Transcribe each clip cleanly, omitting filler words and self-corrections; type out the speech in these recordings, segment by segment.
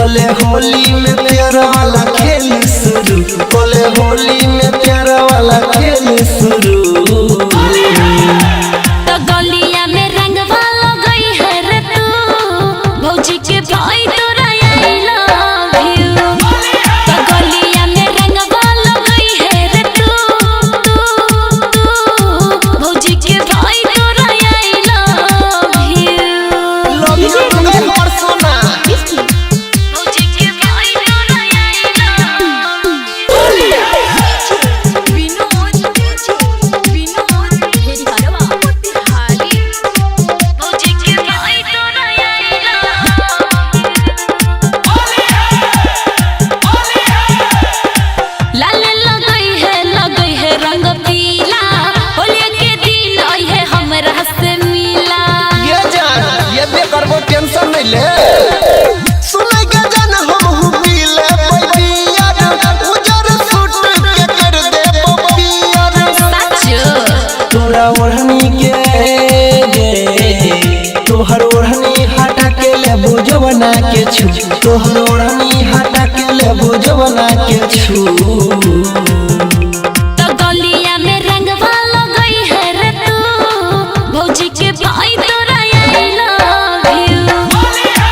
बोले होली में प्यार वाला खेल शुरू, बोले होली में प्यार वाला खेल शुरू। तो गलिया में रंग वाला गई है रे तू, भौजी के भाई तोरा आई लव यू। तो गलिया में रंग वाला गई है रे तू, भौजी के भाई तोरा I love you. Love you too गई हमर सोना, भौजी के भाई तोरा आई लव यू। विनोद हेरी हरवा हाली, भौजी के भाई तोरा आई लव यू। लाल लगई है रंग पीला, होली के दिन आई है हमरा से मिला। ये जान ये बेकरबो टेंशन नहीं ले, सुनै के जान हम हूँ पीले पैदियार, उजर सूट के कर दे बपियार। सच तोरा ओढ़नी के तोहर ओढ़नी हटा के ले बुझवना के छू, तोहर ओढ़नी हटा के ले बुझवना के छू। तो गलिया में रंग वाला गई है रे तू, भौजी के भाई तोरा आई लव यू।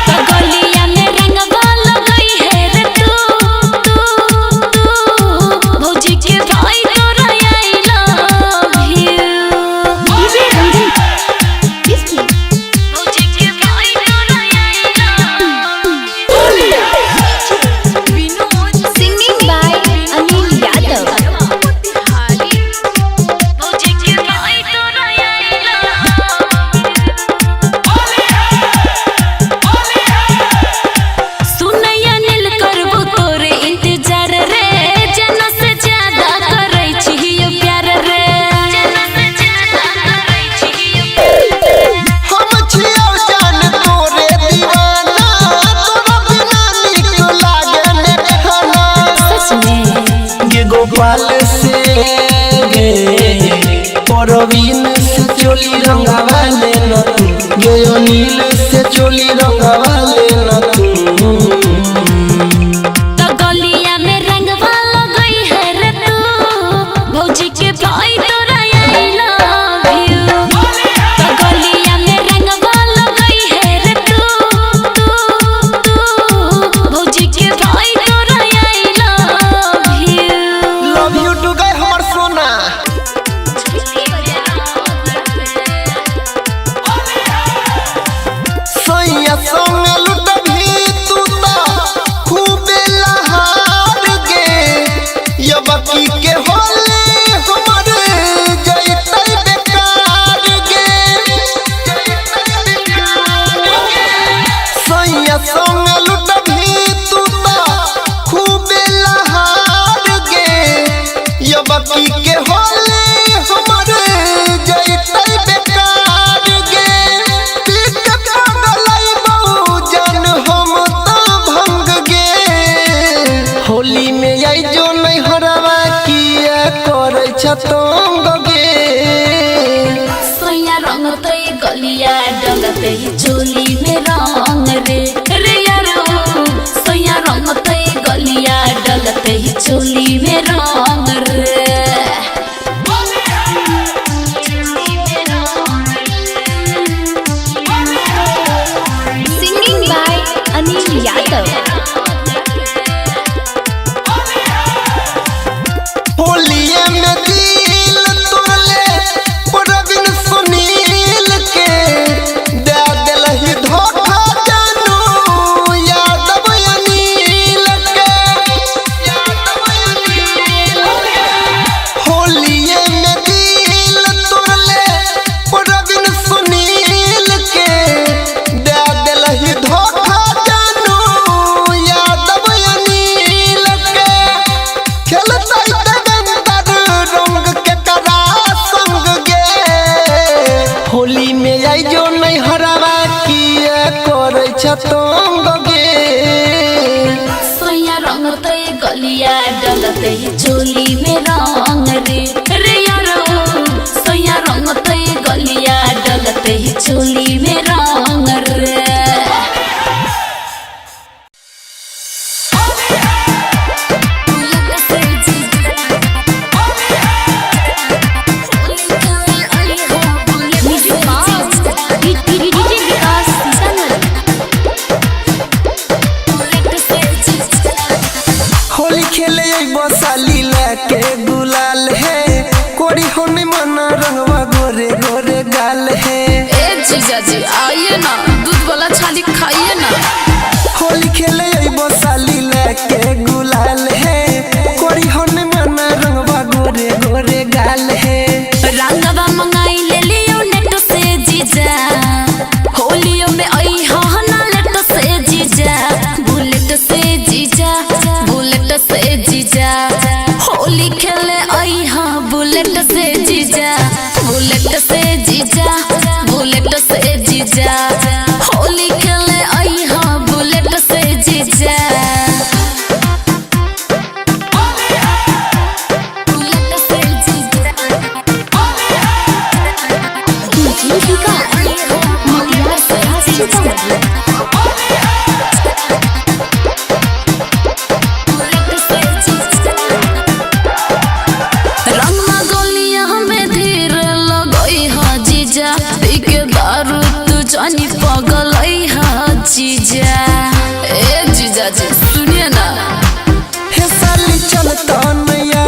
तो गलिया में रंग वाला गई है रे तू, भौजी के भाई तोरा आई लव यू। भौजी के भाई तोरा I love you. Vinod Singing by Anil Yadav. भौजी के भाई तोरा आई लव यू। सुनैया नील करबो तोरे इंतजार रे, जना से ज्यादा करै छियो प्यार रे, जना से ज्यादा करै छियो प्यार रे। हम छियौ जान तोरे दीवाना, तोरा बिना नीक लागे ने खाना। सच में ये गोपाल से परवीन से चोली रंगावा ले न तू, ये अनिल से चोली रंगावा ले न तू। तो गलिया में रंग वाला गई है रे तू, भौजी के भाई तोरा आई लव यू। तो गलिया में रंग वाला गई है रे तू, भौजी के भाई तोरा I love you. Love you too गई हमर सोना, सैया संग लुटभी तू ता खूबे लहार गे, ये बकी के होले हमर जइतै बेकार गे। सैया संग लुटभी तू ता खूबे लहार गे, ये बकी के होले हमर जइतै बेकार गे। पीक पगलै बहु जन हम त भंग गे, होली में आई जो नहीं हरवा किया करै छतंग गे। सैया रंगते गलिया डलते चोली में रंग रे रे यारो। सैया रंगते गलिया डलते चोली में रंग रे। Singing by Anil Yadav. होलिये में दिल तोड़ले प्रवीण सुनील के, दे देलहि धोखा जानू यादव अनिल के। होलिये में दिल तोड़ले प्रवीण सुनील के, दे देलहि धोखा जानू यादव अनिल के। खेलतै देवेंद्र रंग के करा संग गे, होली में आई जो नहीं हरावा किया करै छतंग गे। सैया रंगते गलिया डलते चोली में रंग रे रे यारो। सैया रंगते गलिया डलते चोली में रंग रे। बसाली लेके गुलाल है कोड़ी होने मना रंगवा गोरे गोरे गाल है। ए जीजा जी आइए ना दूध वाला छाली खाइए ना। होली खेले बसाली लेके गुलाल है कोड़ी होने मना रंगवा गोरे गोरे गाल है। रंगवा मंगाई ले लियो नेट से जीजा होलियो में आई हो ना लेट से जीजा बुलेट से जीजा बुलेट से जीजा होली खेले आई हाँ बुलेट से जीजा बुलेट से जीजा बुलेट से जीजा होली खेले आई हाँ बुलेट से जीजा बुलेट से जीजा रंगमा गोलिया में धीर लगई हा जीजा पीके दारू तू जानी पागल हा जीजा। ए जीजा जी सुनिए ना हे साली चलता नया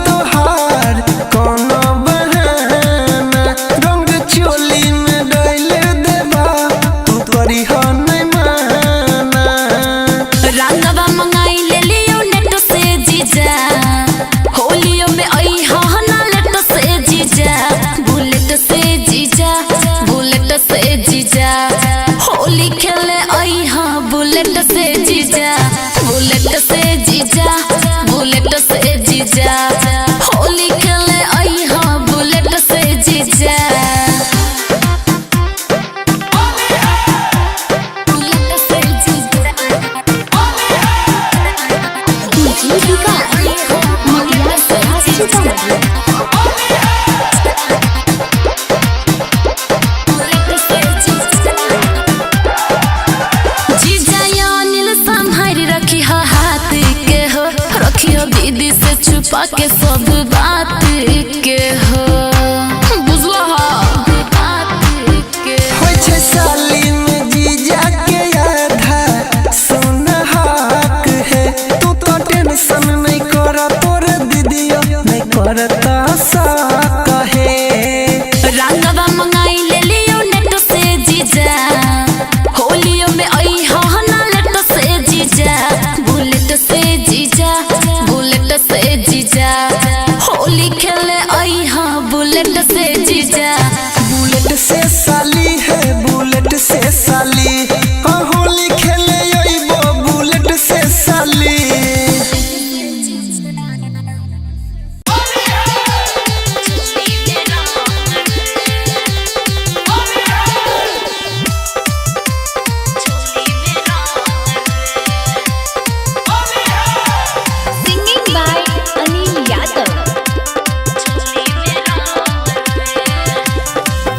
तोहार कोनो बहाना रंग चोली में डाल देबा तू करी हो नहीं माना। रंगवा मंगाई ले लियो नेट से जीजा होलियो में आई हा ना लेट से जीजा बुलेट से जीजा बुलेट से जीजा होली खेले आई हा बुलेट से जीजा बुलेट से जीजा बुलेट से जीजा होली खेले आई हा बुलेट से जीजा बुलेट से जीजा जीजा या नील संभारी रखी हो हाथ के हो रखी हो दीदी से छुपा के सब बात के हो बुझला हो बात के होय छे साली में जीजा के आधा सोना हक है तू तो टेंशन नहीं कर तोर दीदियो नहीं करता साक है। रंगवा मंगाई ले लियो नेट से जीजा होलियो में आई हो ना लेट से जीजा बुलेट से जीजा बुलेट से जीजा होली खेले आई हाँ बुलेट से जीजा बुलेट से साली है बुलेट से साली हाँ होली खेले अइबो बुलेट से साली। Singing by Anil Yadav.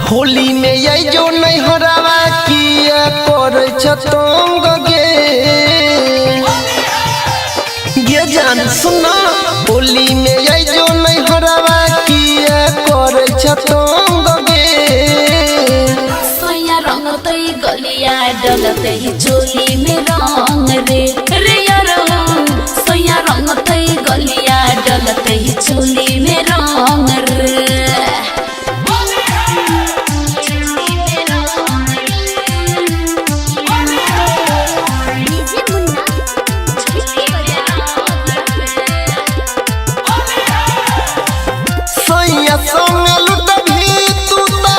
Holi में यही जो नहीं हरावा किया करे छतंग गे जान सुना होली में यही जो नहीं हरावा किया करे छतंग गे। सोया रंग तई गलिया डलते ही चोली में रंग रे रे यारो सोया रंग तई गलिया डलते ही चोली में रंग रे सैया संग लुटभी तू ता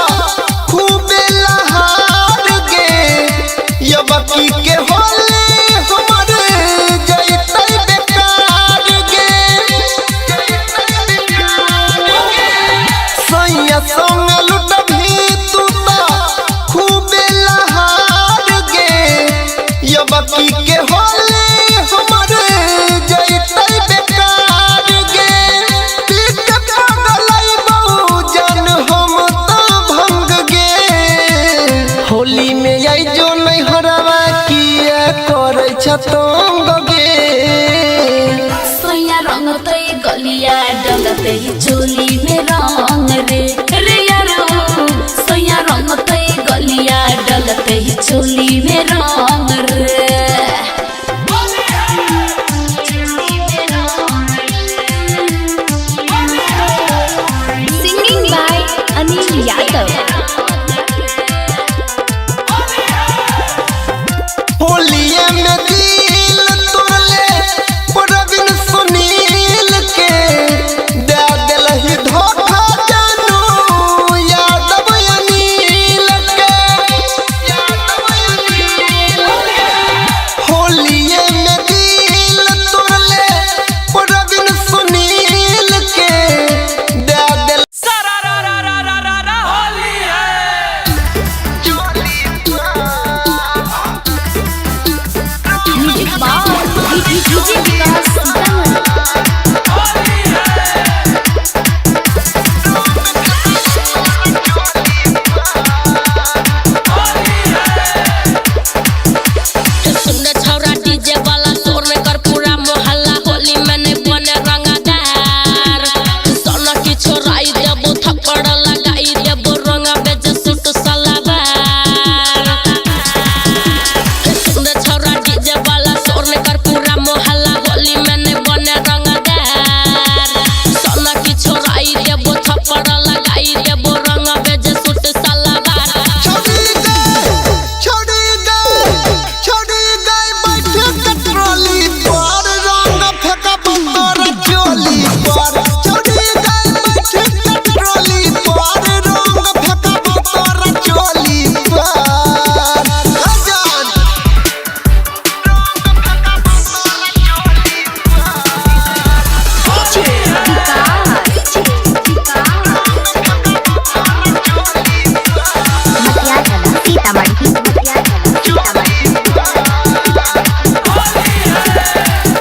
खूबे लहार गे ये बकी के होली हमर जइतै बेकार गे। सैया संग लुटभी तू ता खूबे लहार गे ये बकी के होली हमर जइतै बेकार गे। होली में आई जो नहीं हरावा किया करे छतंग गे। सोया रंग तई गलिया डलते ही चोली में रंग रे रे यारो सोया रंग तई गलिया डलते ही चोली में रंग रे चोली में रंग डीजे विकास सीतामढ़ी। सुंदर छौरा डीजे वाला शोर में कर पूरा मोहल्ला होली में नहीं बने रंगदार सोना की छोराई देबो थप्पड़ लगाई देबो रंगा बेच सूट सलवार सुंदर छौरा डीजे वाला शोर में कर पूरा मोहल्ला होली में नहीं बने रंगदार सोना की छोराई देबो थप्पड़ लगाई देबो रंगा बेच सूट सलवार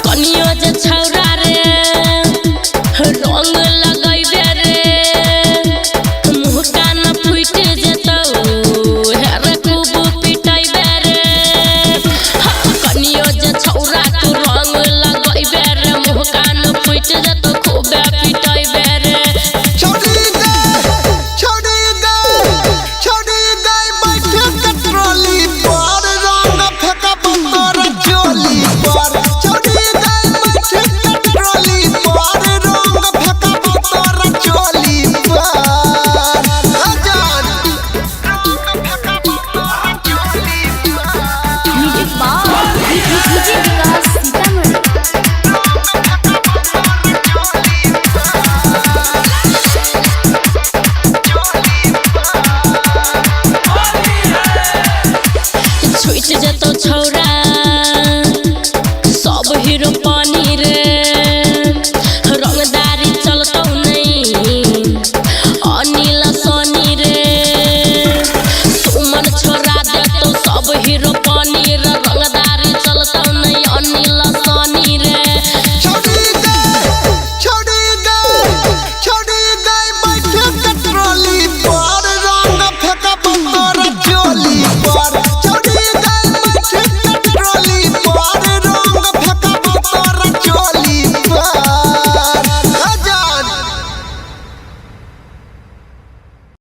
कनियो जे छौरा रे रंग लगाइबे रे मुँह कान फुट जेतौ हेरे खूब पिटाइबे रे कनियो जे छौरा तू रंग लगाइबे रे मुँह कान फुट जेतौ खूब पिटाइबे रे डीजे विकास सीतामढ़ी। छुट जेतौ छौरा सब हीरो